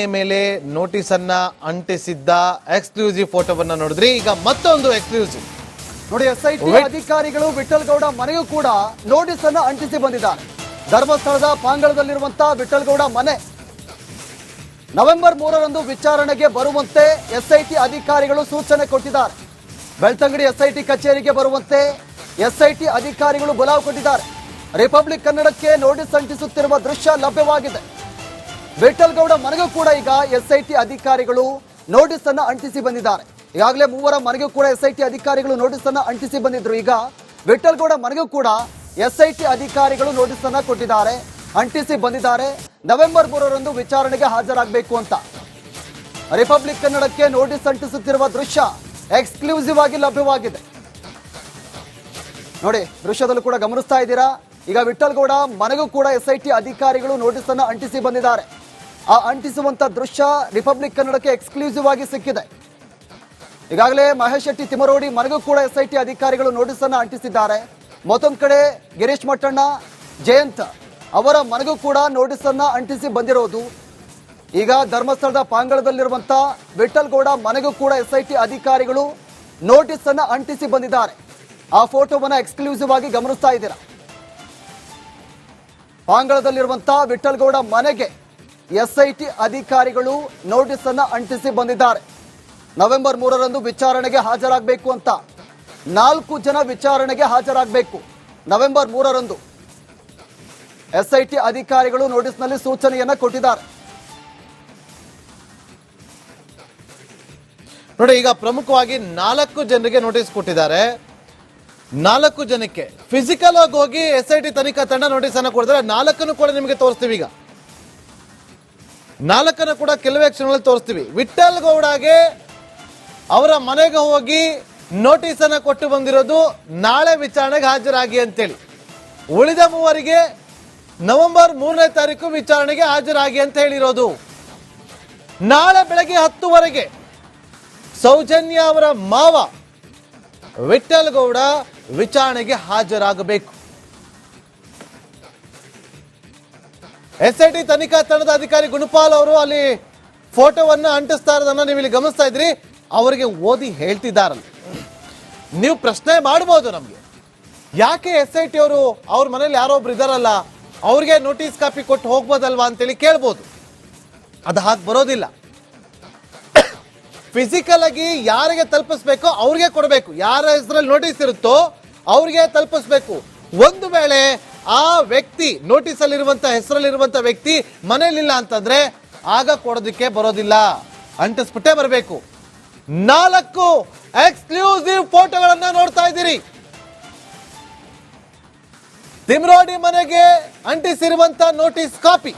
ಮೇಲೆ ನೋಟಿಸ್ ಅನ್ನ ಅಂಟಿಸಿದ್ದ ಎಕ್ಸ್ಕ್ಲೂಸಿವ್ ಫೋಟೋವನ್ನ ನೋಡಿದ್ರಿ. ಈಗ ಮತ್ತೊಂದು ಎಕ್ಸ್ಕ್ಲೂಸಿವ್ ನೋಡಿ. ಎಸ್ಐಟಿ ಅಧಿಕಾರಿಗಳು ವಿಠಲ್ ಗೌಡ ಮನೆಗೂ ಕೂಡ ನೋಟಿಸ್ ಅನ್ನ ಅಂಟಿಸಿ ಬಂದಿದ್ದಾರೆ. ಧರ್ಮಸ್ಥಳದ ಪಾಂಗಳದಲ್ಲಿರುವಂತಹ ವಿಠಲ್ ಗೌಡ ಮನೆ ನವೆಂಬರ್ 3ರಂದು ವಿಚಾರಣೆಗೆ ಬರುವಂತೆ ಎಸ್ಐಟಿ ಅಧಿಕಾರಿಗಳು ಸೂಚನೆ ಕೊಟ್ಟಿದ್ದಾರೆ. ಬೆಳ್ತಂಗಡಿ ಎಸ್ಐಟಿ ಕಚೇರಿಗೆ ಬರುವಂತೆ ಎಸ್ಐಟಿ ಅಧಿಕಾರಿಗಳು ಬುಲಾವ್ ಕೊಟ್ಟಿದ್ದಾರೆ. ರಿಪಬ್ಲಿಕ್ ಕನ್ನಡಕ್ಕೆ ನೋಟಿಸ್ ಅಂಟಿಸುತ್ತಿರುವ ದೃಶ್ಯ ಲಭ್ಯವಾಗಿದೆ. ವಿಠಲ್ ಗೌಡ ಮನೆಗೂ ಕೂಡ ಈಗ ಎಸ್ಐಟಿ ಅಧಿಕಾರಿಗಳು ನೋಟಿಸ್ ಅನ್ನ ಅಂಟಿಸಿ ಬಂದಿದ್ದಾರೆ. ಈಗಾಗಲೇ 3ರ ಮನೆಗೂ ಕೂಡ ಎಸ್ಐಟಿ ಅಧಿಕಾರಿಗಳು ನೋಟಿಸ್ ಅನ್ನ ಅಂಟಿಸಿ ಬಂದಿದ್ರು. ಈಗ ವಿಠಲ್ ಗೌಡ ಮನೆಗೂ ಕೂಡ ಎಸ್ಐಟಿ ಅಧಿಕಾರಿಗಳು ನೋಟಿಸ್ ಅನ್ನ ಕೊಟ್ಟಿದ್ದಾರೆ, ಅಂಟಿಸಿ ಬಂದಿದ್ದಾರೆ. ನವೆಂಬರ್ 3ರಂದು ವಿಚಾರಣೆಗೆ ಹಾಜರಾಗಬೇಕು ಅಂತ ರಿಪಬ್ಲಿಕ್ ಕನ್ನಡಕ್ಕೆ ನೋಟಿಸ್ ಅಂಟಿಸುತ್ತಿರುವ ದೃಶ್ಯ ಎಕ್ಸ್ಕ್ಲೂಸಿವ್ ಆಗಿ ಲಭ್ಯವಾಗಿದೆ. ನೋಡಿ, ದೃಶ್ಯದಲ್ಲೂ ಕೂಡ ಗಮನಿಸ್ತಾ ಇದ್ದೀರಾ. ಈಗ ವಿಠಲ್ ಗೌಡ ಮನೆಗೂ ಕೂಡ ಎಸ್ಐಟಿ ಅಧಿಕಾರಿಗಳು ನೋಟಿಸ್ ಅನ್ನ ಅಂಟಿಸಿ ಬಂದಿದ್ದಾರೆ. ಆ ಅಂಟಿಸುವಂತ ದೃಶ್ಯ ರಿಪಬ್ಲಿಕ್ ಕನ್ನಡಕ್ಕೆ ಎಕ್ಸ್ಕ್ಲೂಸಿವ್ ಆಗಿ ಸಿಕ್ಕಿದೆ. ಈಗಾಗಲೇ ಮಹೇಶ್ ಶೆಟ್ಟಿ ತಿಮರೋಡಿ ಮನೆಗೂ ಕೂಡ ಎಸ್ಐಟಿ ಅಧಿಕಾರಿಗಳು ನೋಟಿಸ್ ಅನ್ನ ಅಂಟಿಸಿದ್ದಾರೆ. ಮತ್ತೊಂದು ಕಡೆ ಗಿರೀಶ್ ಮಟ್ಟಣ್ಣ, ಜಯಂತ್ ಅವರ ಮನೆಗೂ ಕೂಡ ನೋಟಿಸ್ ಅನ್ನ ಅಂಟಿಸಿ ಬಂದಿರೋದು. ಈಗ ಧರ್ಮಸ್ಥಳದ ಪಾಂಗಳದಲ್ಲಿರುವಂತ ವಿಠಲ್ ಗೌಡ ಮನೆಗೂ ಕೂಡ ಎಸ್ಐಟಿ ಅಧಿಕಾರಿಗಳು ನೋಟಿಸ್ ಅನ್ನ ಅಂಟಿಸಿ ಬಂದಿದ್ದಾರೆ. ಆ ಫೋಟೋವನ್ನ ಎಕ್ಸ್ಕ್ಲೂಸಿವ್ ಆಗಿ ಗಮನಿಸ್ತಾ ಇದ್ದೀರಾ. ಪಾಂಗಳದಲ್ಲಿರುವಂತಹ ವಿಠಲ್ ಗೌಡ ಮನೆಗೆ ಎಸ್ಐಟಿ ಅಧಿಕಾರಿಗಳು ನೋಟಿಸ್ ಅನ್ನ ಅಂಟಿಸಿ ಬಂದಿದ್ದಾರೆ. ನವೆಂಬರ್ 3ರಂದು ವಿಚಾರಣೆಗೆ ಹಾಜರಾಗಬೇಕು ಅಂತ 4 ಜನ ವಿಚಾರಣೆಗೆ ಹಾಜರಾಗಬೇಕು. ನವೆಂಬರ್ 3ರಂದು ಎಸ್ಐಟಿ ಅಧಿಕಾರಿಗಳು ನೋಟಿಸ್ನಲ್ಲಿ ಸೂಚನೆಯನ್ನ ಕೊಟ್ಟಿದ್ದಾರೆ. ನೋಡಿ, ಈಗ ಪ್ರಮುಖವಾಗಿ 4 ಜನರಿಗೆ ನೋಟಿಸ್ ಕೊಟ್ಟಿದ್ದಾರೆ. 4 ಜನಕ್ಕೆ ಫಿಸಿಕಲ್ ಆಗಿ ಹೋಗಿ ಎಸ್ಐಟಿ ತನಿಖಾ ತಂಡ ನೋಟಿಸ್ ಅನ್ನ ಕೊಡಿದ್ರೆ 4 ಕೂಡ ನಿಮಗೆ ತೋರಿಸ್ತೀವಿ. ಈಗ 4 ಕೂಡ ಕೆಲವೇ ಕ್ಷಣಗಳಲ್ಲಿ ತೋರಿಸ್ತೀವಿ. ವಿಠಲ್ ಗೌಡಗೆ ಅವರ ಮನೆಗೆ ಹೋಗಿ ನೋಟಿಸ್ ಅನ್ನ ಕೊಟ್ಟು ಬಂದಿರೋದು ನಾಳೆ ವಿಚಾರಣೆಗೆ ಹಾಜರಾಗಿ ಅಂತೇಳಿ. ಉಳಿದ 3 ನವೆಂಬರ್ 3ನೇ ತಾರೀಕು ವಿಚಾರಣೆಗೆ ಹಾಜರಾಗಿ ಅಂತ ಹೇಳಿರೋದು. ನಾಳೆ ಬೆಳಗ್ಗೆ 10 ಸೌಜನ್ಯ ಅವರ ಮಾವ ವಿಠಲ್ ಗೌಡ ವಿಚಾರಣೆಗೆ ಹಾಜರಾಗಬೇಕು. ಎಸ್ಐಟಿ ತನಿಖಾ ತಂಡದ ಅಧಿಕಾರಿ ಗುಣಪಾಲ್ ಅವರು ಅಲ್ಲಿ ಫೋಟೋವನ್ನ ಅಂಟಿಸ್ತಾ ಇರೋದನ್ನ ನೀವು ಇಲ್ಲಿ ಗಮನಿಸ್ತಾ ಇದ್ರಿ. ಅವರಿಗೆ ಓದಿ ಹೇಳ್ತಿದ್ದಾರಲ್ಲ, ನೀವು ಪ್ರಶ್ನೆ ಮಾಡಬಹುದು ನಮ್ಗೆ, ಯಾಕೆ ಎಸ್ಐಟಿ ಅವರು ಅವ್ರ ಮನೇಲಿ ಯಾರೋ ಒಬ್ರು ಇದಾರಲ್ಲ ಅವ್ರಿಗೆ ನೋಟಿಸ್ ಕಾಪಿ ಕೊಟ್ಟು ಹೋಗ್ಬೋದಲ್ವಾ ಅಂತೇಳಿ ಕೇಳ್ಬೋದು. ಅದು ಹಾಗೆ ಬರೋದಿಲ್ಲ. ಫಿಸಿಕಲ್ ಆಗಿ ಯಾರಿಗೆ ತಲುಪಿಸ್ಬೇಕೋ ಅವ್ರಿಗೆ ಕೊಡಬೇಕು. ಯಾರ ಹೆಸರಲ್ಲಿ ನೋಟಿಸ್ ಇರುತ್ತೋ ಅವ್ರಿಗೆ ತಲುಪಿಸ್ಬೇಕು. ಒಂದು ವೇಳೆ ಆ ವ್ಯಕ್ತಿ ನೋಟಿಸ್ ಅಲ್ಲಿರುವಂತ ಹೆಸರಲ್ಲಿರುವಂತ ವ್ಯಕ್ತಿ ಮನೇಲಿಲ್ಲ ಅಂತಂದ್ರೆ ಆಗ ಕೊಡೋದಕ್ಕೆ ಬರೋದಿಲ್ಲ, ಅಂಟಿಸ್ಬಿಟ್ಟೆ ಬರಬೇಕು. 4 ಎಕ್ಸ್ಕ್ಲೂಸಿವ್ ಫೋಟೋಗಳನ್ನ ನೋಡ್ತಾ ಇದ್ದೀರಿ. ತಿಮ್ರೋಡಿ ಮನೆಗೆ ಅಂಟಿಸಿರುವಂತ ನೋಟಿಸ್ ಕಾಪಿ,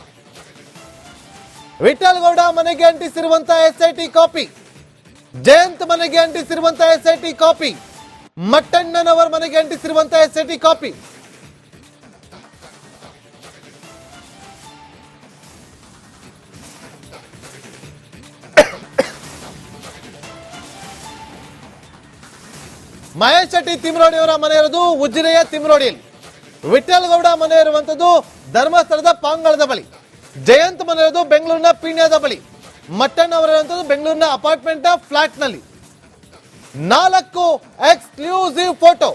ವಿಠಲ್ ಗೌಡ ಮನೆಗೆ ಅಂಟಿಸಿರುವಂತ ಎಸ್ಐಟಿ ಕಾಪಿ, ಜಯಂತ್ ಮನೆಗೆ ಅಂಟಿಸಿರುವಂತ ಎಸ್ಐಟಿ ಕಾಪಿ, ಮಟ್ಟಣ್ಣನವರ ಮನೆಗೆ ಅಂಟಿಸಿರುವಂತ ಎಸ್ಐಟಿ ಕಾಪಿ. ಮಹೇಶ್ ಶೆಟ್ಟಿ ತಿಮರೋಡಿ ಅವರ ಮನೆ ಇರೋದು ಉಜಿರೆಯ ತಿಮರೋಡಿಯಲ್ಲಿ. ವಿಠಲ್ ಗೌಡ ಮನೆ ಇರುವಂತದ್ದು ಧರ್ಮಸ್ಥಳದ ಪಾಂಗಳದ ಬಳಿ. ಜಯಂತ್ ಮನೆ ಇರೋದು ಬೆಂಗಳೂರಿನ ಪೀಣ್ಯದ ಬಳಿ. ಮಟ್ಟಣ್ಣ ಅವರಿರುವಂತದ್ದು ಬೆಂಗಳೂರಿನ ಅಪಾರ್ಟ್ಮೆಂಟ್ ಫ್ಲಾಟ್ ನಲ್ಲಿ. 4 ಎಕ್ಸ್ಕ್ಲೂಸಿವ್ ಫೋಟೋ.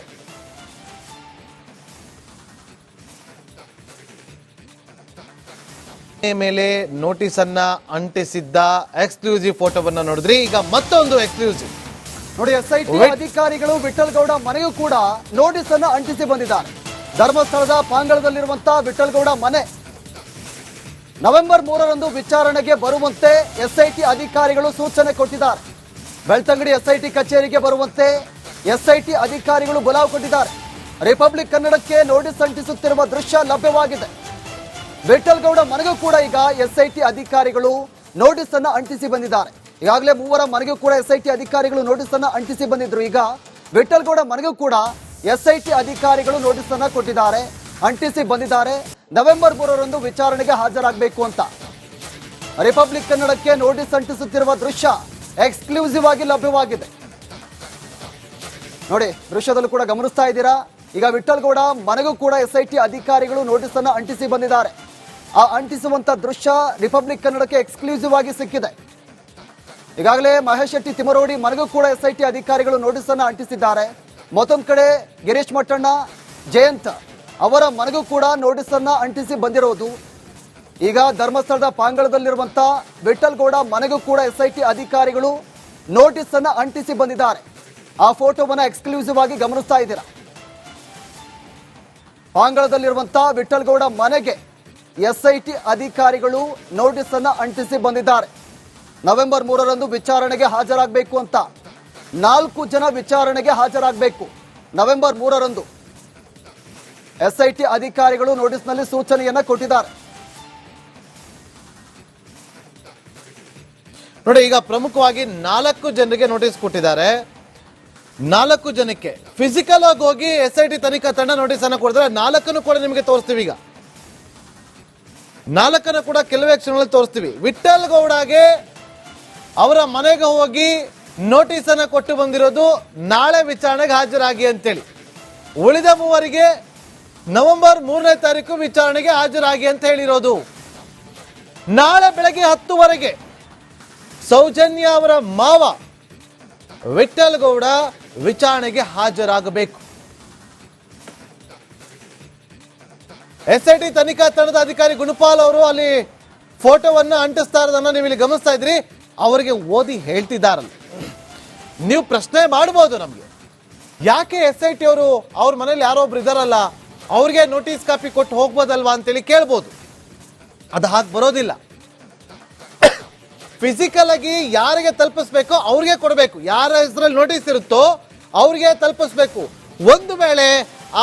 ಮೇಲೆ ನೋಟಿಸ್ ಅನ್ನ ಅಂಟಿಸಿದ್ದ ಎಕ್ಸ್ಕ್ಲೂಸಿವ್ ಫೋಟೋವನ್ನ ನೋಡಿದ್ರಿ. ಈಗ ಮತ್ತೊಂದು ಎಕ್ಸ್ಕ್ಲೂಸಿವ್ ನೋಡಿ. ಎಸ್ಐಟಿ ಅಧಿಕಾರಿಗಳು ವಿಠಲ್ ಗೌಡ ಮನೆಗೂ ಕೂಡ ನೋಟಿಸ್ ಅನ್ನ ಅಂಟಿಸಿ ಬಂದಿದ್ದಾರೆ. ಧರ್ಮಸ್ಥಳದ ಪಾಂಗಳದಲ್ಲಿರುವಂತಹ ವಿಠಲ್ ಗೌಡ ಮನೆ ನವೆಂಬರ್ 3ರಂದು ವಿಚಾರಣೆಗೆ ಬರುವಂತೆ ಎಸ್ಐಟಿ ಅಧಿಕಾರಿಗಳು ಸೂಚನೆ ಕೊಟ್ಟಿದ್ದಾರೆ. ಬೆಳ್ತಂಗಡಿ ಎಸ್ಐಟಿ ಕಚೇರಿಗೆ ಬರುವಂತೆ ಎಸ್ಐಟಿ ಅಧಿಕಾರಿಗಳು ಬುಲಾವ್ ಕೊಟ್ಟಿದ್ದಾರೆ. ರಿಪಬ್ಲಿಕ್ ಕನ್ನಡಕ್ಕೆ ನೋಟಿಸ್ ಅಂಟಿಸುತ್ತಿರುವ ದೃಶ್ಯ ಲಭ್ಯವಾಗಿದೆ. ವಿಠಲ್ ಗೌಡ ಮನೆಗೂ ಕೂಡ ಈಗ ಎಸ್ಐಟಿ ಅಧಿಕಾರಿಗಳು ನೋಟಿಸ್ ಅನ್ನ ಅಂಟಿಸಿ ಬಂದಿದ್ದಾರೆ. ಈಗಾಗಲೇ 3ರ ಮನೆಗೂ ಕೂಡ ಎಸ್ಐಟಿ ಅಧಿಕಾರಿಗಳು ನೋಟಿಸ್ ಅನ್ನ ಅಂಟಿಸಿ ಬಂದಿದ್ರು. ಈಗ ವಿಠಲ್ ಗೌಡ ಮನೆಗೂ ಕೂಡ ಎಸ್ಐಟಿ ಅಧಿಕಾರಿಗಳು ನೋಟಿಸ್ ಅನ್ನ ಕೊಟ್ಟಿದ್ದಾರೆ, ಅಂಟಿಸಿ ಬಂದಿದ್ದಾರೆ. ನವೆಂಬರ್ 3ರಂದು ವಿಚಾರಣೆಗೆ ಹಾಜರಾಗಬೇಕು ಅಂತ ರಿಪಬ್ಲಿಕ್ ಕನ್ನಡಕ್ಕೆ ನೋಟಿಸ್ ಅಂಟಿಸುತ್ತಿರುವ ದೃಶ್ಯ ಎಕ್ಸ್ಕ್ಲೂಸಿವ್ ಆಗಿ ಲಭ್ಯವಾಗಿದೆ. ನೋಡಿ, ದೃಶ್ಯದಲ್ಲೂ ಕೂಡ ಗಮನಿಸ್ತಾ ಇದ್ದೀರಾ. ಈಗ ವಿಠಲ್ ಗೌಡ ಮನೆಗೂ ಕೂಡ ಎಸ್ಐಟಿ ಅಧಿಕಾರಿಗಳು ನೋಟಿಸ್ ಅನ್ನ ಅಂಟಿಸಿ ಬಂದಿದ್ದಾರೆ. ಆ ಅಂಟಿಸುವಂತ ದೃಶ್ಯ ರಿಪಬ್ಲಿಕ್ ಕನ್ನಡಕ್ಕೆ ಎಕ್ಸ್ಕ್ಲೂಸಿವ್ ಆಗಿ ಸಿಕ್ಕಿದೆ. ಈಗಾಗಲೇ ಮಹೇಶ್ ಶೆಟ್ಟಿ ತಿಮರೋಡಿ ಮನೆಗೂ ಕೂಡ SIT ಅಧಿಕಾರಿಗಳು ನೋಟಿಸ್ ಅನ್ನು ಅಂಟಿಸಿದ್ದಾರೆ. ಮತ್ತೊಂದು ಕಡೆ ಗಿರೀಶ್ ಮಟ್ಟಣ್ಣ, ಜಯಂತ್ ಅವರ ಮನೆಗೂ ಕೂಡ ನೋಟಿಸ್ ಅನ್ನ ಅಂಟಿಸಿ ಬಂದಿರೋದು. ಈಗ ಧರ್ಮಸ್ಥಳದ ಪಾಂಗಳದಲ್ಲಿರುವಂತ ವಿಠಲ್ ಗೌಡ ಮನೆಗೂ ಕೂಡ SIT ಅಧಿಕಾರಿಗಳು ನೋಟಿಸ್ ಅನ್ನ ಅಂಟಿಸಿ ಬಂದಿದ್ದಾರೆ. ಆ ಫೋಟೋವನ್ನ ಎಕ್ಸ್ಕ್ಲೂಸಿವ್ ಆಗಿ ಗಮನಿಸ್ತಾ ಇದ್ದೀರಾ. ಪಾಂಗಳದಲ್ಲಿರುವಂತ ವಿಠಲ್ ಗೌಡ ಮನೆಗೆ SIT ಅಧಿಕಾರಿಗಳು ನೋಟಿಸ್ ಅನ್ನ ಅಂಟಿಸಿ ಬಂದಿದ್ದಾರೆ. ನವೆಂಬರ್ 3ರಂದು ವಿಚಾರಣೆಗೆ ಹಾಜರಾಗಬೇಕು ಅಂತ 4 ಜನ ವಿಚಾರಣೆಗೆ ಹಾಜರಾಗಬೇಕು. ನವೆಂಬರ್ 3ರಂದು SIT ಅಧಿಕಾರಿಗಳು ನೋಟಿಸ್ನಲ್ಲಿ ಸೂಚನೆಯನ್ನ ಕೊಟ್ಟಿದ್ದಾರೆ. ನೋಡಿ, ಈಗ ಪ್ರಮುಖವಾಗಿ 4 ಜನರಿಗೆ ನೋಟಿಸ್ ಕೊಟ್ಟಿದ್ದಾರೆ. 4 ಜನಕ್ಕೆ ಫಿಸಿಕಲ್ ಆಗಿ ಹೋಗಿ SIT ತನಿಖಾ ತಂಡ ನೋಟಿಸ್ ಅನ್ನ ಕೊಡ್ತಾರೆ. 4 ಕೂಡ ನಿಮಗೆ ತೋರಿಸ್ತೀವಿ. ಈಗ 4 ಕೂಡ ಕೆಲವೇ ಕ್ಷಣಗಳಲ್ಲಿ ತೋರಿಸ್ತೀವಿ. ವಿಠಲ್ ಗೌಡಗೆ ಅವರ ಮನೆಗೆ ಹೋಗಿ ನೋಟಿಸ್ ಅನ್ನ ಕೊಟ್ಟು ಬಂದಿರೋದು ನಾಳೆ ವಿಚಾರಣೆಗೆ ಹಾಜರಾಗಿ ಅಂತೇಳಿ. ಉಳಿದ 3 ನವೆಂಬರ್ 3ನೇ ತಾರೀಕು ವಿಚಾರಣೆಗೆ ಹಾಜರಾಗಿ ಅಂತ ಹೇಳಿರೋದು. ನಾಳೆ ಬೆಳಗ್ಗೆ 10 ಸೌಜನ್ಯ ಅವರ ಮಾವ ವಿಠಲ್ ಗೌಡ ವಿಚಾರಣೆಗೆ ಹಾಜರಾಗಬೇಕು. SIT ತನಿಖಾ ತಂಡದ ಅಧಿಕಾರಿ ಗುಣಪಾಲ್ ಅವರು ಅಲ್ಲಿ ಫೋಟೋವನ್ನ ಅಂಟಿಸ್ತಾ ಇರೋದನ್ನ ನೀವು ಇಲ್ಲಿ ಗಮನಿಸ್ತಾ ಇದ್ರಿ. ಅವರಿಗೆ ಓದಿ ಹೇಳ್ತಿದ್ದಾರಲ್ಲ, ನೀವು ಪ್ರಶ್ನೆ ಮಾಡಬಹುದು ನಮ್ಗೆ, ಯಾಕೆ SIT ಅವರು ಅವ್ರ ಮನೇಲಿ ಯಾರೋ ಒಬ್ರು ಇದಾರಲ್ಲ ಅವ್ರಿಗೆ ನೋಟಿಸ್ ಕಾಪಿ ಕೊಟ್ಟು ಹೋಗ್ಬೋದಲ್ವಾ ಅಂತೇಳಿ ಕೇಳ್ಬೋದು. ಅದು ಹಾಗೆ ಬರೋದಿಲ್ಲ. ಫಿಸಿಕಲ್ ಆಗಿ ಯಾರಿಗೆ ತಲುಪಿಸ್ಬೇಕೋ ಅವ್ರಿಗೆ ಕೊಡಬೇಕು. ಯಾರ ಹೆಸರಲ್ಲಿ ನೋಟಿಸ್ ಇರುತ್ತೋ ಅವ್ರಿಗೆ ತಲುಪಿಸ್ಬೇಕು. ಒಂದು ವೇಳೆ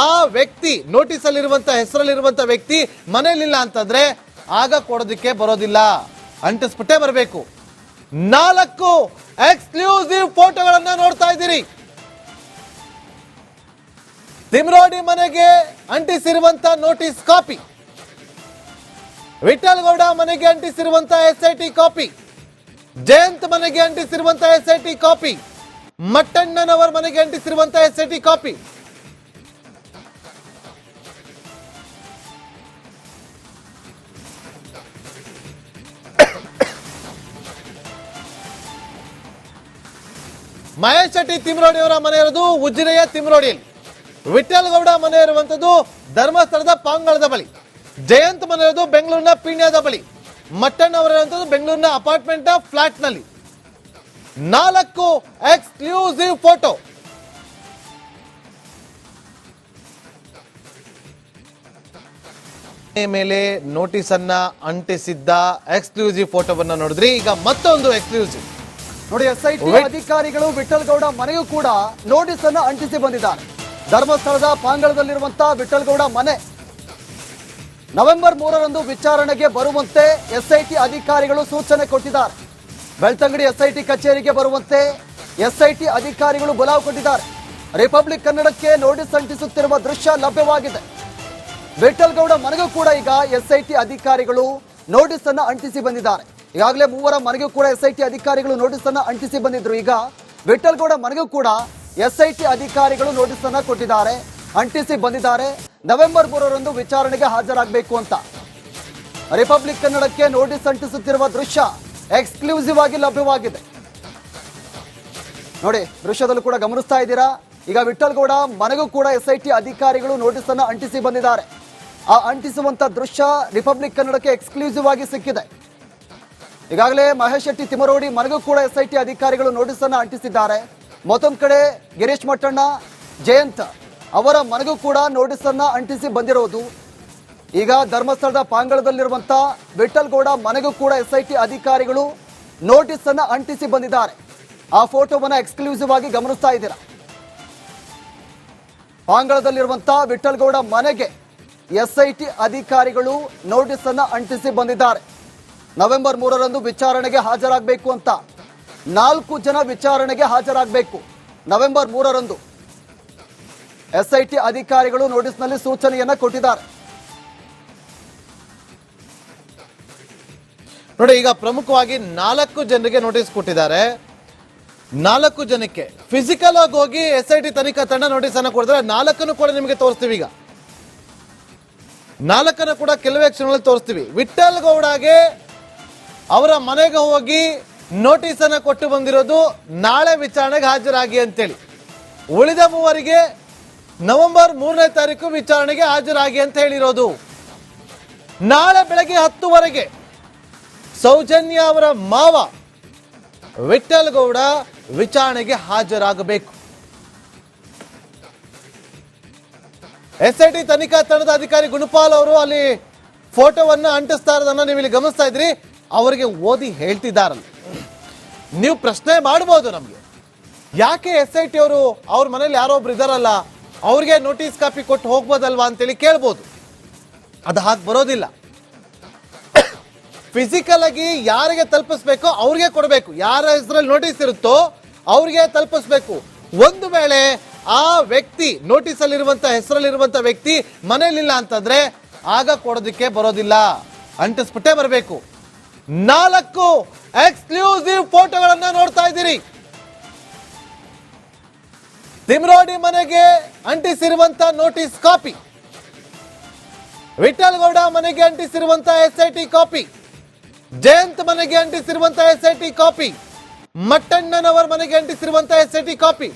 ಆ ವ್ಯಕ್ತಿ ನೋಟಿಸ್ ಅಲ್ಲಿರುವಂತ ಹೆಸರಲ್ಲಿರುವಂತ ವ್ಯಕ್ತಿ ಮನೇಲಿಲ್ಲ ಅಂತಂದ್ರೆ ಆಗ ಕೊಡೋದಕ್ಕೆ ಬರೋದಿಲ್ಲ, ಅಂಟಿಸ್ಬಿಟ್ಟೆ ಬರಬೇಕು. 4 ಎಕ್ಸ್ಕ್ಲೂಸಿವ್ ಫೋಟೋಗಳನ್ನ ನೋಡ್ತಾ ಇದ್ದೀರಿ. ತಿಮ್ರೋಡಿ ಮನೆಗೆ ಅಂಟಿಸಿರುವಂತ ನೋಟಿಸ್ ಕಾಪಿ, ವಿಠಲ್ ಗೌಡ ಮನೆಗೆ ಅಂಟಿಸಿರುವಂತ SIT ಕಾಪಿ, ಜಯಂತ್ ಮನೆಗೆ ಅಂಟಿಸಿರುವಂತ SIT ಕಾಪಿ, ಮಟ್ಟಣ್ಣನವರ ಮನೆಗೆ ಅಂಟಿಸಿರುವಂತ SIT ಕಾಪಿ. ಮಹೇಶ್ ಶೆಟ್ಟಿ ತಿಮ್ರೋಡಿ ಅವರ ಮನೆ ಇರೋದು ಉಜಿರೆಯ ತಿಮ್ರೋಡಿಯಲ್ಲಿ. ವಿಠಲ್ ಗೌಡ ಮನೆ ಇರುವಂತದ್ದು ಧರ್ಮಸ್ಥಳದ ಪಾಂಗಳದ ಬಳಿ. ಜಯಂತ್ ಮನೆ ಇರೋದು ಬೆಂಗಳೂರಿನ ಪೀಣ್ಯದ ಬಳಿ. ಮಟ್ಟಣ್ಣ ಅವರ ಬೆಂಗಳೂರಿನ ಅಪಾರ್ಟ್ಮೆಂಟ್ ಫ್ಲಾಟ್ ನಲ್ಲಿ. 4 ಎಕ್ಸ್ಕ್ಲೂಸಿವ್ ಫೋಟೋ. ಮೇಲೆ ನೋಟಿಸ್ ಅನ್ನ ಅಂಟಿಸಿದ್ದ ಎಕ್ಸ್ಕ್ಲೂಸಿವ್ ಫೋಟೋವನ್ನ ನೋಡಿದ್ರಿ. ಈಗ ಮತ್ತೊಂದು ಎಕ್ಸ್ಕ್ಲೂಸಿವ್ ನೋಡಿ, SIT ಅಧಿಕಾರಿಗಳು ವಿಠಲ್ ಗೌಡ ಮನೆಗೂ ಕೂಡ ನೋಟಿಸ್ ಅನ್ನು ಅಂಟಿಸಿ ಬಂದಿದ್ದಾರೆ. ಧರ್ಮಸ್ಥಳದ ಪಾಂಗಳದಲ್ಲಿರುವಂತ ವಿಠಲ್ ಗೌಡ ಮನೆ ನವೆಂಬರ್ 3ರಂದು ವಿಚಾರಣೆಗೆ ಬರುವಂತೆ SIT ಅಧಿಕಾರಿಗಳು ಸೂಚನೆ ಕೊಟ್ಟಿದ್ದಾರೆ. ಬೆಳ್ತಂಗಡಿ SIT ಕಚೇರಿಗೆ ಬರುವಂತೆ SIT ಅಧಿಕಾರಿಗಳು ಬುಲಾವ್ ಕೊಟ್ಟಿದ್ದಾರೆ. ರಿಪಬ್ಲಿಕ್ ಕನ್ನಡಕ್ಕೆ ನೋಟಿಸ್ ಅಂಟಿಸುತ್ತಿರುವ ದೃಶ್ಯ ಲಭ್ಯವಾಗಿದೆ. ವಿಠಲ್ ಗೌಡ ಮನೆಗೂ ಕೂಡ ಈಗ SIT ಅಧಿಕಾರಿಗಳು ನೋಟಿಸ್ ಅನ್ನು ಅಂಟಿಸಿ ಬಂದಿದ್ದಾರೆ. ಈಗಾಗಲೇ 3 ಮನೆಗೂ ಕೂಡ SIT ಅಧಿಕಾರಿಗಳು ನೋಟಿಸ್ ಅನ್ನು ಅಂಟಿಸಿ ಬಂದಿದ್ರು. ಈಗ ವಿಠಲ್ ಗೌಡ ಮನೆಗೂ ಕೂಡ SIT ಅಧಿಕಾರಿಗಳು ನೋಟಿಸ್ ಅನ್ನು ಕೊಟ್ಟಿದ್ದಾರೆ, ಅಂಟಿಸಿ ಬಂದಿದ್ದಾರೆ. ನವೆಂಬರ್ 3ರಂದು ವಿಚಾರಣೆಗೆ ಹಾಜರಾಗಬೇಕು ಅಂತ ರಿಪಬ್ಲಿಕ್ ಕನ್ನಡಕ್ಕೆ ನೋಟಿಸ್ ಅಂಟಿಸುತ್ತಿರುವ ದೃಶ್ಯ ಎಕ್ಸ್ಕ್ಲೂಸಿವ್ ಆಗಿ ಲಭ್ಯವಾಗಿದೆ. ನೋಡಿ, ದೃಶ್ಯದಲ್ಲೂ ಕೂಡ ಗಮನಿಸ್ತಾ ಇದ್ದೀರಾ. ಈಗ ವಿಠಲ್ ಗೌಡ ಮನೆಗೂ ಕೂಡ SIT ಅಧಿಕಾರಿಗಳು ನೋಟಿಸ್ ಅನ್ನು ಅಂಟಿಸಿ ಬಂದಿದ್ದಾರೆ. ಆ ಅಂಟಿಸುವಂತ ದೃಶ್ಯ ರಿಪಬ್ಲಿಕ್ ಕನ್ನಡಕ್ಕೆ ಎಕ್ಸ್ಕ್ಲೂಸಿವ್ ಆಗಿ ಸಿಕ್ಕಿದೆ. ಈಗಾಗಲೇ ಮಹೇಶ್ ಶೆಟ್ಟಿ ತಿಮರೋಡಿ ಮನೆಗೂ ಕೂಡ SIT ಅಧಿಕಾರಿಗಳು ನೋಟಿಸ್ ಅನ್ನು ಅಂಟಿಸಿದ್ದಾರೆ. ಮತ್ತೊಂದು ಕಡೆ ಗಿರೀಶ್ ಮಟ್ಟಣ್ಣ, ಜಯಂತ್ ಅವರ ಮನೆಗೂ ಕೂಡ ನೋಟಿಸ್ ಅನ್ನ ಅಂಟಿಸಿ ಬಂದಿರೋದು. ಈಗ ಧರ್ಮಸ್ಥಳದ ಪಾಂಗಳದಲ್ಲಿರುವಂತ ವಿಠಲ್ ಗೌಡ ಮನೆಗೂ ಕೂಡ SIT ಅಧಿಕಾರಿಗಳು ನೋಟಿಸ್ ಅನ್ನ ಅಂಟಿಸಿ ಬಂದಿದ್ದಾರೆ. ಆ ಫೋಟೋವನ್ನ ಎಕ್ಸ್ಕ್ಲೂಸಿವ್ ಆಗಿ ಗಮನಿಸ್ತಾ ಇದ್ದೀರಾ. ಪಾಂಗಳದಲ್ಲಿರುವಂತ ವಿಠಲ್ ಗೌಡ ಮನೆಗೆ SIT ಅಧಿಕಾರಿಗಳು ನೋಟಿಸ್ ಅನ್ನ ಅಂಟಿಸಿ ಬಂದಿದ್ದಾರೆ. ನವೆಂಬರ್ 3ರಂದು ವಿಚಾರಣೆಗೆ ಹಾಜರಾಗಬೇಕು ಅಂತ 4 ಜನ ವಿಚಾರಣೆಗೆ ಹಾಜರಾಗಬೇಕು. ನವೆಂಬರ್ 3ರಂದು SIT ಅಧಿಕಾರಿಗಳು ನೋಟಿಸ್ನಲ್ಲಿ ಸೂಚನೆಯನ್ನ ಕೊಟ್ಟಿದ್ದಾರೆ. ನೋಡಿ, ಈಗ ಪ್ರಮುಖವಾಗಿ 4 ಜನರಿಗೆ ನೋಟಿಸ್ ಕೊಟ್ಟಿದ್ದಾರೆ. 4 ಜನಕ್ಕೆ ಫಿಸಿಕಲ್ ಆಗಿ ಹೋಗಿ SIT ತನಿಖಾ ತಂಡ ನೋಟಿಸ್ ಅನ್ನ ಕೊಡ್ತಾರೆ. 4 ಕೂಡ ನಿಮಗೆ ತೋರಿಸ್ತೀವಿ. ಈಗ 4 ಕೂಡ ಕೆಲವೇ ಕ್ಷಣಗಳಲ್ಲಿ ತೋರಿಸ್ತೀವಿ. ವಿಠ್ಠಲ್ ಗೌಡಗೆ ಅವರ ಮನೆಗೆ ಹೋಗಿ ನೋಟಿಸ್ ಅನ್ನ ಕೊಟ್ಟು ಬಂದಿರೋದು ನಾಳೆ ವಿಚಾರಣೆಗೆ ಹಾಜರಾಗಿ ಅಂತೇಳಿ. ಉಳಿದ 3 ನವೆಂಬರ್ 3ನೇ ತಾರೀಕು ವಿಚಾರಣೆಗೆ ಹಾಜರಾಗಿ ಅಂತ ಹೇಳಿರೋದು. ನಾಳೆ ಬೆಳಗ್ಗೆ 10 ಸೌಜನ್ಯ ಅವರ ಮಾವ ವಿಠ್ಠಲ್ ಗೌಡ ವಿಚಾರಣೆಗೆ ಹಾಜರಾಗಬೇಕು. SIT ತನಿಖಾ ತಂಡದ ಅಧಿಕಾರಿ ಗುಣಪಾಲ್ ಅವರು ಅಲ್ಲಿ ಫೋಟೋವನ್ನು ಅಂಟಿಸ್ತಾ ಇರೋದನ್ನ ನೀವು ಇಲ್ಲಿ ಗಮನಿಸ್ತಾ ಇದ್ರಿ. ಅವರಿಗೆ ಓದಿ ಹೇಳ್ತಿದ್ದಾರಲ್ಲ, ನೀವು ಪ್ರಶ್ನೆ ಮಾಡಬಹುದು ನಮ್ಗೆ, ಯಾಕೆ SIT ಅವರು ಅವ್ರ ಮನೇಲಿ ಯಾರೋ ಒಬ್ರು ಇದಾರಲ್ಲ ಅವ್ರಿಗೆ ನೋಟಿಸ್ ಕಾಪಿ ಕೊಟ್ಟು ಹೋಗ್ಬೋದಲ್ವಾ ಅಂತೇಳಿ ಕೇಳ್ಬೋದು. ಅದು ಹಾಗೆ ಬರೋದಿಲ್ಲ. ಫಿಸಿಕಲ್ ಆಗಿ ಯಾರಿಗೆ ತಲುಪಿಸ್ಬೇಕೋ ಅವ್ರಿಗೆ ಕೊಡಬೇಕು. ಯಾರ ಹೆಸರಲ್ಲಿ ನೋಟಿಸ್ ಇರುತ್ತೋ ಅವ್ರಿಗೆ ತಲುಪಿಸ್ಬೇಕು. ಒಂದು ವೇಳೆ ಆ ವ್ಯಕ್ತಿ ನೋಟಿಸ್ ಅಲ್ಲಿರುವಂತ ಹೆಸರಲ್ಲಿರುವಂತ ವ್ಯಕ್ತಿ ಮನೇಲಿಲ್ಲ ಅಂತಂದ್ರೆ ಆಗ ಕೊಡೋದಕ್ಕೆ ಬರೋದಿಲ್ಲ, ಅಂಟಿಸ್ಬಿಟ್ಟೆ ಬರಬೇಕು. 4 ಎಕ್ಸ್ಕ್ಲೂಸಿವ್ ಫೋಟೋಗಳನ್ನ ನೋಡ್ತಾ ಇದ್ದೀರಿ. ತಿಮ್ರೋಡಿ ಮನೆಗೆ ಅಂಟಿಸಿರುವಂತ ನೋಟಿಸ್ ಕಾಪಿ, ವಿಠ್ಠಲ್ ಗೌಡ ಮನೆಗೆ ಅಂಟಿಸಿರುವಂತ SIT ಕಾಪಿ, ಜಯಂತ್ ಮನೆಗೆ ಅಂಟಿಸಿರುವಂತ SIT ಕಾಪಿ, ಮಟ್ಟಣ್ಣನವರ ಮನೆಗೆ ಅಂಟಿಸಿರುವಂತ SIT ಕಾಪಿ,